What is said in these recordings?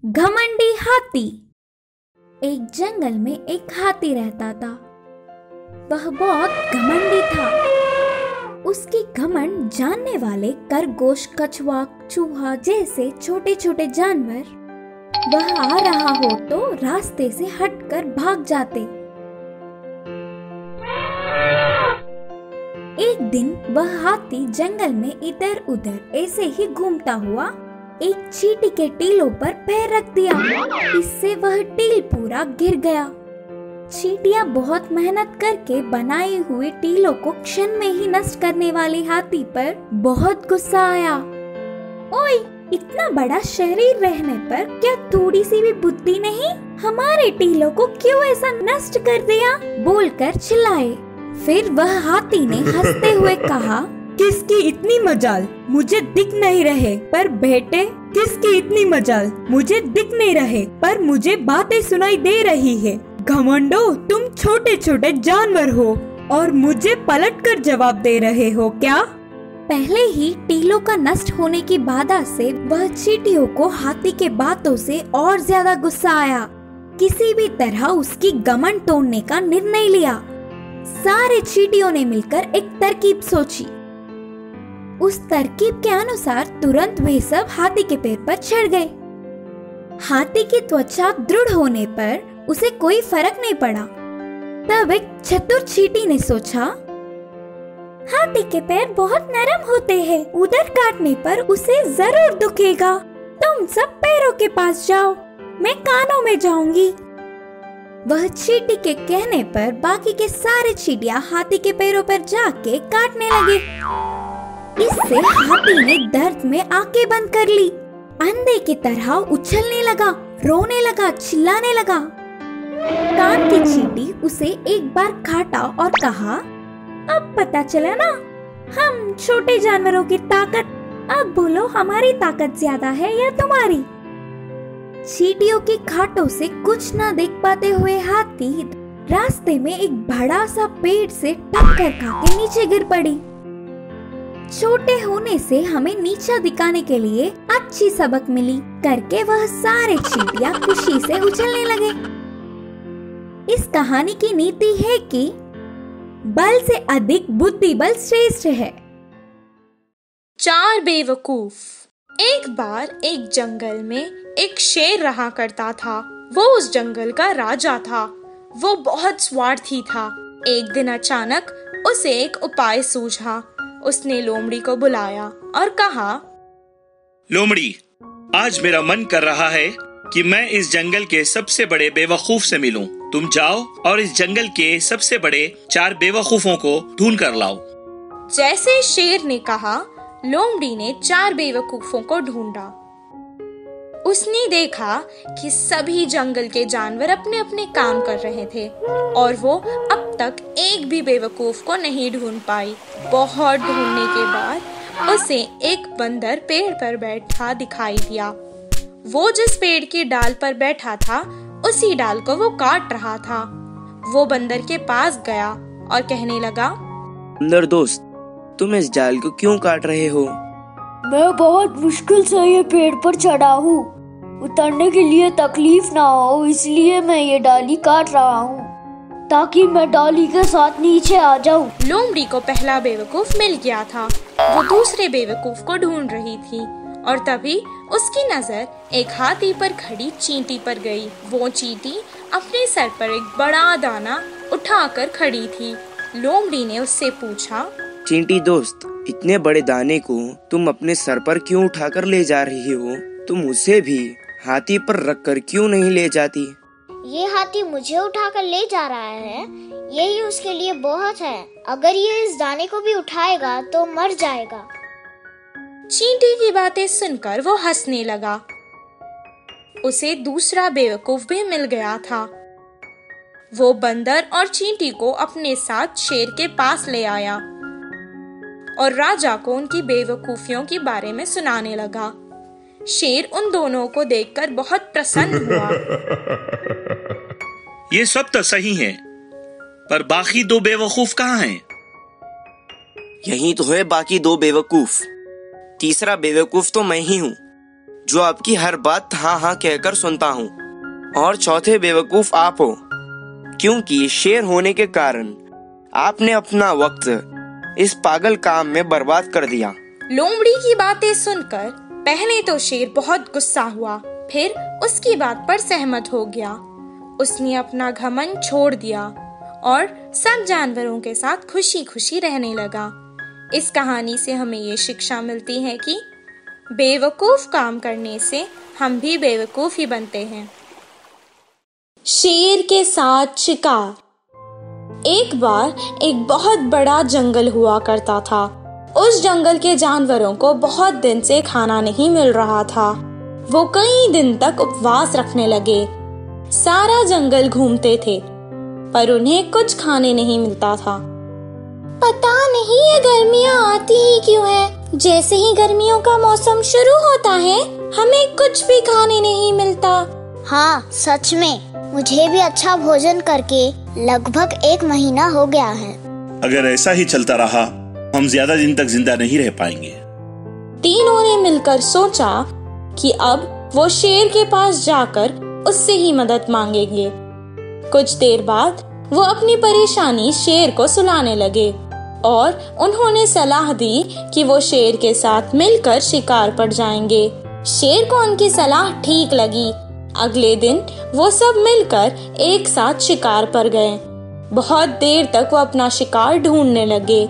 घमंडी हाथी। एक जंगल में एक हाथी रहता था। वह बहुत घमंडी था। उसकी घमंड जानने वाले खरगोश, कछुआ, चूहा जैसे छोटे छोटे जानवर वह आ रहा हो तो रास्ते से हटकर भाग जाते। एक दिन वह हाथी जंगल में इधर उधर ऐसे ही घूमता हुआ एक चींटी के टीलों पर पैर रख दिया। इससे वह टील पूरा गिर गया। चींटियां बहुत मेहनत करके बनाए हुए टीलों को क्षण में ही नष्ट करने वाले हाथी पर बहुत गुस्सा आया। ओए, इतना बड़ा शरीर रहने पर क्या थोड़ी सी भी बुद्धि नहीं? हमारे टीलों को क्यों ऐसा नष्ट कर दिया? बोलकर चिल्लाए। फिर वह हाथी ने हंसते हुए कहा, किसकी इतनी मजाल, मुझे दिख नहीं रहे पर बेटे, किसकी इतनी मजाल, मुझे दिख नहीं रहे पर मुझे बातें सुनाई दे रही है। घमंडो, तुम छोटे छोटे जानवर हो और मुझे पलटकर जवाब दे रहे हो क्या? पहले ही टीलों का नष्ट होने की बाधा से वह चींटियों को हाथी के बातों से और ज्यादा गुस्सा आया। किसी भी तरह उसकी घमंड तोड़ने का निर्णय लिया। सारे चींटियों ने मिलकर एक तरकीब सोची। उस तरकीब के अनुसार तुरंत वे सब हाथी के पैर पर चढ़ गए। हाथी की त्वचा दृढ़ होने पर उसे कोई फर्क नहीं पड़ा। तब एक चतुर चींटी ने सोचा, हाथी के पैर बहुत नरम होते हैं, उधर काटने पर उसे जरूर दुखेगा। तुम सब पैरों के पास जाओ, मैं कानों में जाऊंगी। वह चींटी के कहने पर बाकी के सारे चींटियां हाथी के पैरों पर जाके काटने लगे। इससे हाथी ने दर्द में आंखें बंद कर ली। अंधे की तरह उछलने लगा, रोने लगा, चिल्लाने लगा। कान की चींटी उसे एक बार काटा और कहा, अब पता चला ना हम छोटे जानवरों की ताकत। अब बोलो, हमारी ताकत ज्यादा है या तुम्हारी? चींटियों की कांटों से कुछ न देख पाते हुए हाथी रास्ते में एक बड़ा सा पेड़ से टक्कर खाके नीचे गिर पड़ी। छोटे होने से हमें नीचा दिखाने के लिए अच्छी सबक मिली करके वह सारे चींटियां खुशी से उछलने लगे। इस कहानी की नीति है कि बल से अधिक बुद्धि बल श्रेष्ठ है। चार बेवकूफ। एक बार एक जंगल में एक शेर रहा करता था। वो उस जंगल का राजा था। वो बहुत स्वार्थी था। एक दिन अचानक उसे एक उपाय सूझा। उसने लोमड़ी को बुलाया और कहा, लोमड़ी, आज मेरा मन कर रहा है कि मैं इस जंगल के सबसे बड़े बेवकूफ से मिलूं। तुम जाओ और इस जंगल के सबसे बड़े 4 बेवकूफों को ढूंढ कर लाओ। जैसे शेर ने कहा, लोमड़ी ने 4 बेवकूफों को ढूंढा। उसने देखा कि सभी जंगल के जानवर अपने अपने काम कर रहे थे और वो अब तक एक भी बेवकूफ को नहीं ढूंढ पाई। बहुत ढूंढने के बाद उसे एक बंदर पेड़ पर बैठा दिखाई दिया। वो जिस पेड़ की डाल पर बैठा था उसी डाल को वो काट रहा था। वो बंदर के पास गया और कहने लगा, बंदर दोस्त, तुम इस डाल को क्यों काट रहे हो? मैं बहुत मुश्किल से ये पेड़ पर चढ़ा हूँ। उतरने के लिए तकलीफ ना हो, इसलिए मैं ये डाली काट रहा हूँ ताकि मैं डाली के साथ नीचे आ जाऊँ। लोमड़ी को पहला बेवकूफ मिल गया था। वो दूसरे बेवकूफ को ढूंढ रही थी और तभी उसकी नजर एक हाथी पर खड़ी चींटी पर गई। वो चींटी अपने सर पर एक बड़ा दाना उठाकर खड़ी थी। लोमड़ी ने उससे पूछा, चींटी दोस्त, इतने बड़े दाने को तुम अपने सर पर क्यों उठाकर ले जा रही हो? तुम उसे भी हाथी पर रखकर क्यों नहीं ले जाती? ये हाथी मुझे उठाकर ले जा रहा है, यही उसके लिए बहुत है। अगर ये इस दाने को भी उठाएगा तो मर जाएगा। चींटी की बातें सुनकर वो हंसने लगा। उसे दूसरा बेवकूफ भी मिल गया था। वो बंदर और चींटी को अपने साथ शेर के पास ले आया और राजा को उनकी बेवकूफियों के बारे में सुनाने लगा। शेर उन दोनों को देखकर बहुत प्रसन्न हुआ। ये सब तो सही है, पर बाकी 2 बेवकूफ कहाँ हैं? यही तो है बाकी 2 बेवकूफ। तीसरा बेवकूफ तो मैं ही हूँ, जो आपकी हर बात हाँ हाँ कहकर सुनता हूँ। और चौथे बेवकूफ आप हो, क्योंकि शेर होने के कारण आपने अपना वक्त इस पागल काम में बर्बाद कर दिया। लोमड़ी की बातें सुनकर पहले तो शेर बहुत गुस्सा हुआ, फिर उसकी बात पर सहमत हो गया। उसने अपना घमंड छोड़ दिया और सब जानवरों के साथ खुशी खुशी रहने लगा। इस कहानी से हमें ये शिक्षा मिलती है कि बेवकूफ काम करने से हम भी बेवकूफ ही बनते हैं। शेर के साथ शिकार। एक बार एक बहुत बड़ा जंगल हुआ करता था। उस जंगल के जानवरों को बहुत दिन से खाना नहीं मिल रहा था। वो कई दिन तक उपवास रखने लगे। सारा जंगल घूमते थे, पर उन्हें कुछ खाने नहीं मिलता था। पता नहीं ये गर्मियाँ आती ही क्यों है। जैसे ही गर्मियों का मौसम शुरू होता है हमें कुछ भी खाने नहीं मिलता। हाँ सच में, मुझे भी अच्छा भोजन करके लगभग 1 महीना हो गया है। अगर ऐसा ही चलता रहा हम ज्यादा दिन तक जिंदा नहीं रह पाएंगे। तीनों ने मिलकर सोचा कि अब वो शेर के पास जाकर उससे ही मदद मांगेंगे। कुछ देर बाद वो अपनी परेशानी शेर को सुनाने लगे और उन्होंने सलाह दी कि वो शेर के साथ मिलकर शिकार पर जाएंगे। शेर को उनकी सलाह ठीक लगी। अगले दिन वो सब मिलकर एक साथ शिकार पर गए। बहुत देर तक वो अपना शिकार ढूंढने लगे।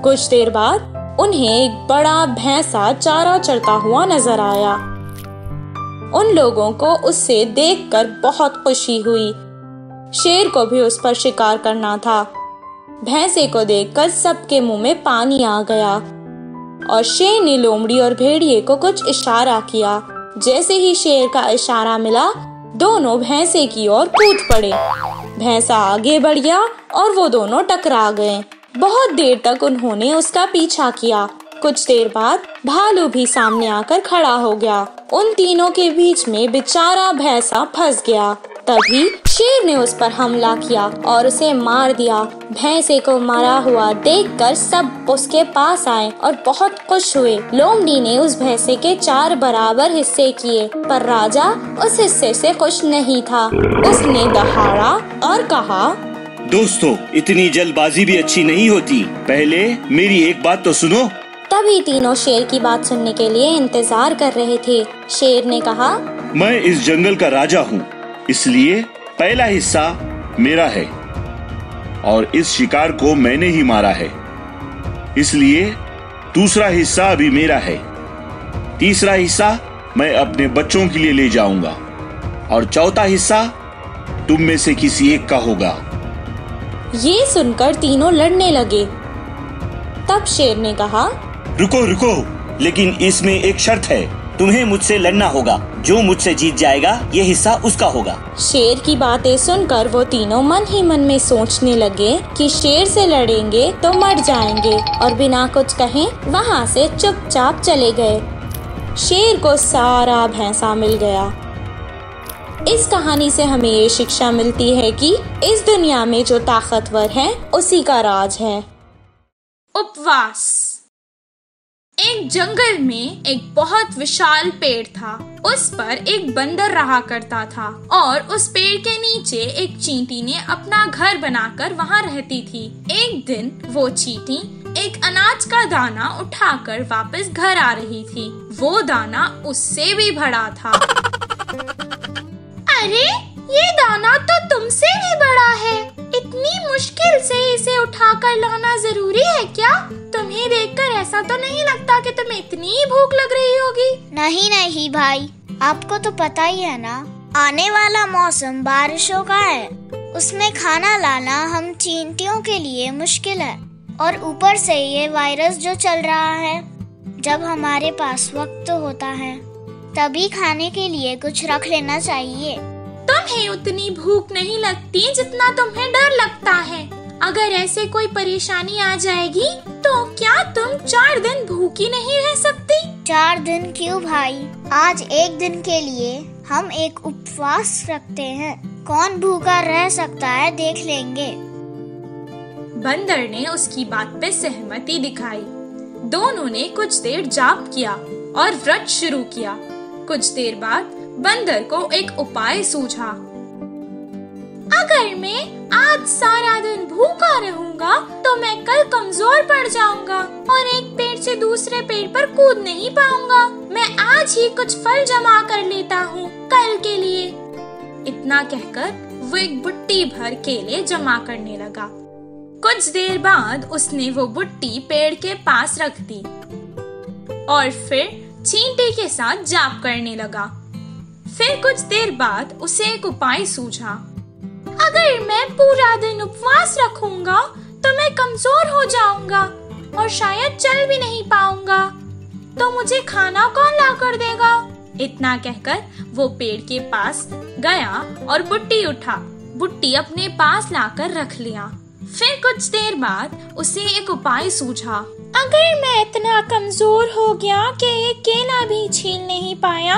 कुछ देर बाद उन्हें एक बड़ा भैंसा चारा चरता हुआ नजर आया। उन लोगों को उससे देखकर बहुत खुशी हुई। शेर को भी उस पर शिकार करना था। भैंसे को देखकर सबके मुंह में पानी आ गया और शेर ने लोमड़ी और भेड़िए को कुछ इशारा किया। जैसे ही शेर का इशारा मिला, दोनों भैंसे की ओर कूद पड़े। भैंसा आगे बढ़ गया और वो दोनों टकरा गए। बहुत देर तक उन्होंने उसका पीछा किया। कुछ देर बाद भालू भी सामने आकर खड़ा हो गया। उन तीनों के बीच में बेचारा भैंसा फंस गया। तभी शेर ने उस पर हमला किया और उसे मार दिया। भैंसे को मारा हुआ देखकर सब उसके पास आए और बहुत खुश हुए। लोमड़ी ने उस भैंसे के 4 बराबर हिस्से किए, पर राजा उस हिस्से से खुश नहीं था। उसने दहाड़ा और कहा, दोस्तों, इतनी जल्दबाजी भी अच्छी नहीं होती। पहले मेरी एक बात तो सुनो। तभी तीनों शेर की बात सुनने के लिए इंतजार कर रहे थे। शेर ने कहा, मैं इस जंगल का राजा हूँ, इसलिए पहला हिस्सा मेरा है और इस शिकार को मैंने ही मारा है, इसलिए दूसरा हिस्सा अभी मेरा है। तीसरा हिस्सा मैं अपने बच्चों के लिए ले जाऊंगा और चौथा हिस्सा तुम में से किसी एक का होगा। ये सुनकर तीनों लड़ने लगे। तब शेर ने कहा, रुको रुको, लेकिन इसमें एक शर्त है, तुम्हें मुझसे लड़ना होगा। जो मुझसे जीत जाएगा ये हिस्सा उसका होगा। शेर की बातें सुनकर वो तीनों मन ही मन में सोचने लगे कि शेर से लड़ेंगे तो मर जाएंगे, और बिना कुछ कहे वहाँ से चुपचाप चले गए। शेर को सारा भैंसा मिल गया। इस कहानी से हमें ये शिक्षा मिलती है कि इस दुनिया में जो ताकतवर है उसी का राज है। उपवास। एक जंगल में एक बहुत विशाल पेड़ था। उस पर एक बंदर रहा करता था और उस पेड़ के नीचे एक चींटी ने अपना घर बनाकर वहाँ रहती थी। एक दिन वो चींटी एक अनाज का दाना उठाकर वापस घर आ रही थी। वो दाना उससे भी बड़ा था। अरे, ये दाना तो तुमसे भी बड़ा है। इतनी मुश्किल से इसे उठाकर लाना जरूरी है क्या? तुम्हें देखकर ऐसा तो नहीं लगता कि तुम्हें इतनी भूख लग रही होगी। नहीं नहीं भाई, आपको तो पता ही है ना, आने वाला मौसम बारिशों का है। उसमें खाना लाना हम चींटियों के लिए मुश्किल है, और ऊपर से ये वायरस जो चल रहा है। जब हमारे पास वक्त होता है तभी खाने के लिए कुछ रख लेना चाहिए। तुम्हें उतनी भूख नहीं लगती जितना तुम्हें डर लगता है। अगर ऐसे कोई परेशानी आ जाएगी तो क्या तुम 4 दिन भूखी नहीं रह सकती? 4 दिन क्यों भाई, आज एक दिन के लिए हम एक उपवास रखते हैं। कौन भूखा रह सकता है देख लेंगे। बंदर ने उसकी बात पे सहमति दिखाई। दोनों ने कुछ देर जाप किया और व्रत शुरू किया। कुछ देर बाद बंदर को एक उपाय सूझा। अगर मैं आज सारा दिन भूखा रहूंगा तो मैं कल कमजोर पड़ जाऊंगा और एक पेड़ से दूसरे पेड़ पर कूद नहीं पाऊंगा। मैं आज ही कुछ फल जमा कर लेता हूँ कल के लिए। इतना कहकर वो एक बुट्टी भर केले जमा करने लगा। कुछ देर बाद उसने वो बुट्टी पेड़ के पास रख दी और फिर चींटी के साथ जाप करने लगा। फिर कुछ देर बाद उसे एक उपाय सूझा। अगर मैं पूरा दिन उपवास रखूंगा तो मैं कमजोर हो जाऊंगा और शायद चल भी नहीं पाऊंगा, तो मुझे खाना कौन ला कर देगा। इतना कहकर वो पेड़ के पास गया और बुट्टी उठा, बुट्टी अपने पास लाकर रख लिया। फिर कुछ देर बाद उसे एक उपाय सूझा। अगर मैं इतना कमजोर हो गया कि एक केला भी छील नहीं पाया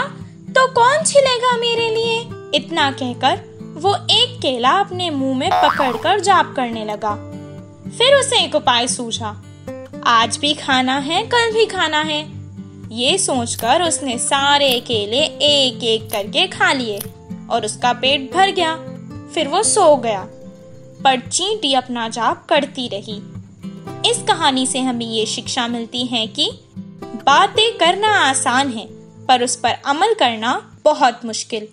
तो कौन छिलेगा मेरे लिए। इतना कहकर वो एक केला अपने मुंह में पकड़कर जाप करने लगा। फिर उसे एक उपाय सूझा। आज भी खाना है, कल भी खाना है। ये सोचकर उसने सारे केले एक एक करके खा लिए और उसका पेट भर गया। फिर वो सो गया, पर चींटी अपना जाप करती रही। इस कहानी से हमें ये शिक्षा मिलती है कि बातें करना आसान है, पर उस पर अमल करना बहुत मुश्किल।